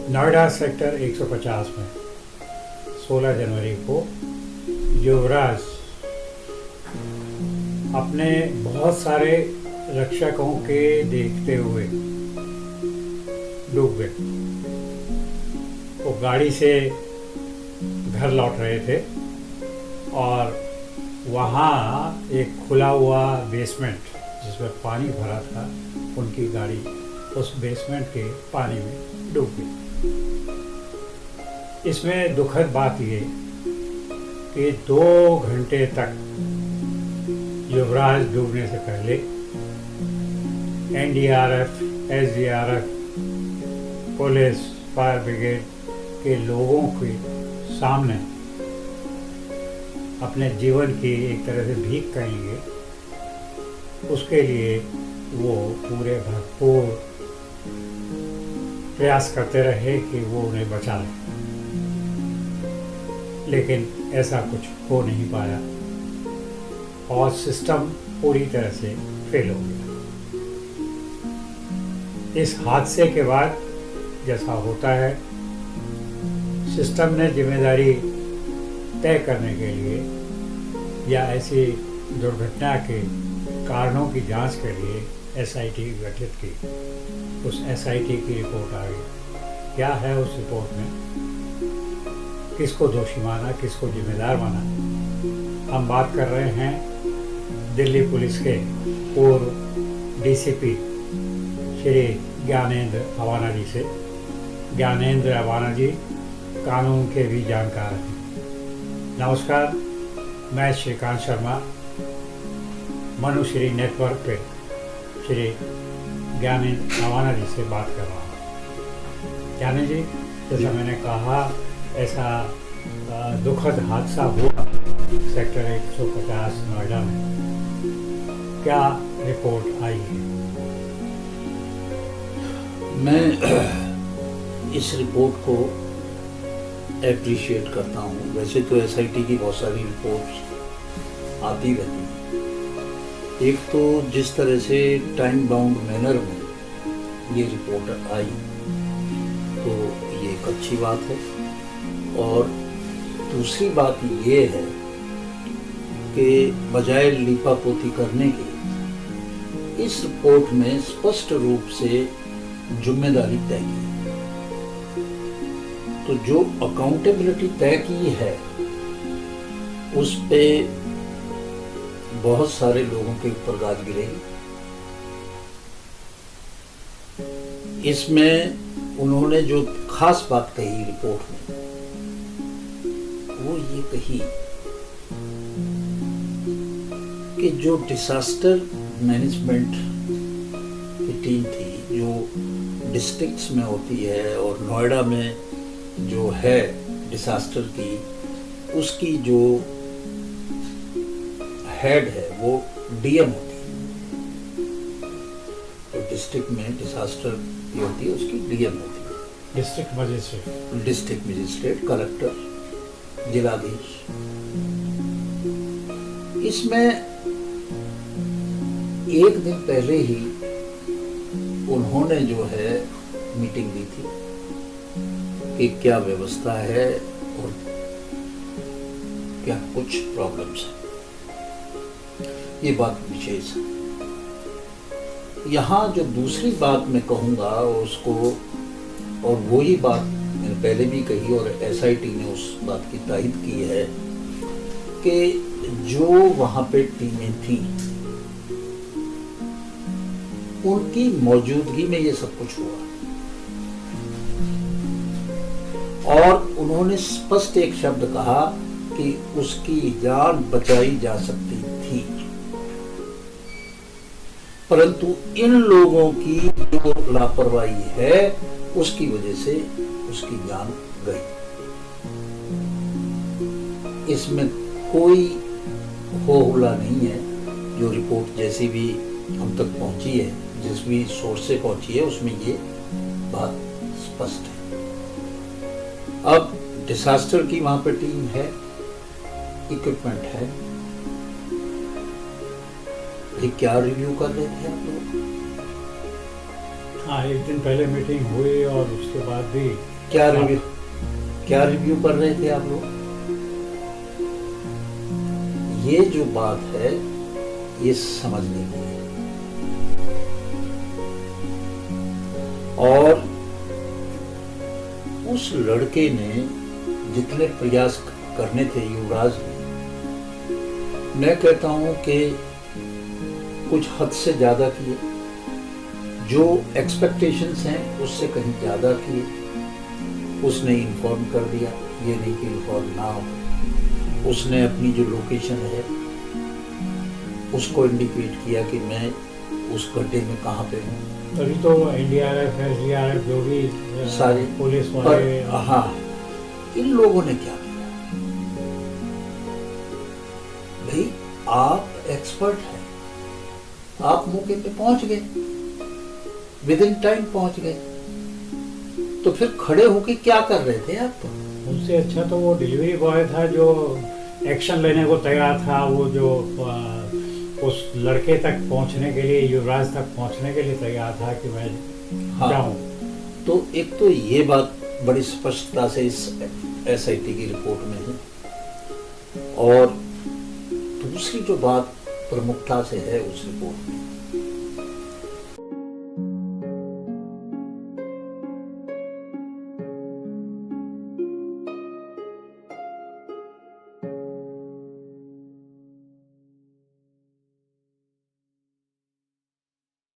Noida sector 150 में 16 जनवरी को युवराज अपने बहुत सारे रक्षकों के देखते हुए डूब गए। वो गाड़ी से घर लौट रहे थे और वहाँ एक खुला हुआ बेसमेंट जिसमें पानी भरा था, उनकी गाड़ी उस बेसमेंट के पानी में डूब गई। इसमें दुखद बात ये कि 2 घंटे तक युवराज डूबने से पहले NDRF, SDRF, police, fire brigade के लोगों के सामने अपने जीवन की एक तरह से भीख कहेंगे, उसके लिए वो पूरे भरपूर प्रयास करते रहे कि वो उन्हें बचा लें, लेकिन ऐसा कुछ हो नहीं पाया और सिस्टम पूरी तरह से फेल हो गया। इस हादसे के बाद जैसा होता है, सिस्टम ने जिम्मेदारी तय करने के लिए या ऐसी दुर्घटना के कारणों की जांच के लिए एसआईटी गठित की। उस एसआईटी की रिपोर्ट आ गई। क्या है उस रिपोर्ट में, किसको दोषी माना, किसको जिम्मेदार माना? हम बात कर रहे हैं दिल्ली पुलिस के पूर्व डीसीपी श्री ज्ञानेंद्र अवाना जी से। ज्ञानेंद्र अवाना जी कानून के भी जानकार हैं। नमस्कार, मैं श्रीकांत शर्मा मनुश्री नेटवर्क पे श्री ज्ञानेंद्र अवाना जी से बात कर रहा हूँ। ज्ञानेंद्र जी, जैसा मैंने कहा, ऐसा दुखद हादसा हुआ सेक्टर 150 नोएडा में। क्या रिपोर्ट आई है? मैं इस रिपोर्ट को एप्रिशिएट करता हूँ। वैसे तो एसआईटी की बहुत सारी रिपोर्ट्स आती रहती हैं। एक तो जिस तरह से टाइम बाउंड मैनर में ये रिपोर्ट आई, तो ये एक अच्छी बात है। और दूसरी बात ये है कि बजाय लीपापोती करने के इस रिपोर्ट में स्पष्ट रूप से जिम्मेदारी तय की है। तो जो अकाउंटेबिलिटी तय की है उस पे बहुत सारे लोगों के ऊपर गाज गिरेगी। इसमें उन्होंने जो खास बात कही रिपोर्ट में, वो ये कही कि जो डिसास्टर मैनेजमेंट की टीम थी, जो डिस्ट्रिक्ट्स में होती है और नोएडा में जो है डिसास्टर की, उसकी जो हेड है वो डीएम होती है। तो डिस्ट्रिक्ट में डिसास्टर की होती है, उसकी डीएम होती है, डिस्ट्रिक्ट मजिस्ट्रेट, कलेक्टर, जिलाधीश। इसमें एक दिन पहले ही उन्होंने जो है मीटिंग दी थी कि क्या व्यवस्था है और क्या कुछ प्रॉब्लम्स है। ये बात विशेष है। यहाँ जो दूसरी बात मैं कहूँगा उसको, और वही बात मैंने पहले भी कही और एसआईटी ने उस बात की तायद की है कि जो वहाँ पे टीमें थी उनकी मौजूदगी में ये सब कुछ हुआ। और उन्होंने स्पष्ट एक शब्द कहा कि उसकी जान बचाई जा सकती थी, परंतु इन लोगों की जो लापरवाही है उसकी वजह से उसकी जान गई। इसमें कोई हो हुला नहीं है। जो रिपोर्ट जैसी भी हम तक पहुंची है, जिस भी सोर्स से पहुंची है, उसमें ये बात स्पष्ट है। अब डिसास्टर की वहां पर टीम है, इक्विपमेंट है। ये क्या रिव्यू कर रहे थे आप लोग? हाँ, एक दिन पहले मीटिंग हुई और उसके बाद भी क्या रिव्यू कर रहे थे आप लोग? ये जो बात है ये समझने की है, और उस लड़के ने जितने प्रयास करने थे युवराज ने, मैं कहता हूं कि कुछ हद से ज्यादा किए, जो एक्सपेक्टेशंस हैं उससे कहीं ज्यादा किए। उसने इन्फॉर्म कर दिया, ये नहीं कि इन्फॉर्म ना हो। उसने अपनी जो लोकेशन है उसको इंडिकेट किया कि मैं उस गड्ढे में कहाँ पे हूँ। तभी तो एनडीआरएफ, एसडीआरएफ, जो भी सारे पुलिस वाले। हाँ, इन लोगों ने क्या किया? भाई आप एक्सपर्ट हैं, आप मौके पे पहुंच गए, विद इन टाइम पहुंच गए, तो फिर खड़े होके क्या कर रहे थे आप? तो उनसे अच्छा तो वो डिलीवरी बॉय था जो एक्शन लेने को तैयार था, वो जो उस लड़के तक पहुंचने के लिए, युवराज तक पहुंचने के लिए तैयार था कि मैं जाऊं। तो एक तो ये बात बड़ी स्पष्टता से इस एसआईटी की रिपोर्ट में है, और दूसरी जो बात प्रमुखता से है उस रिपोर्ट में,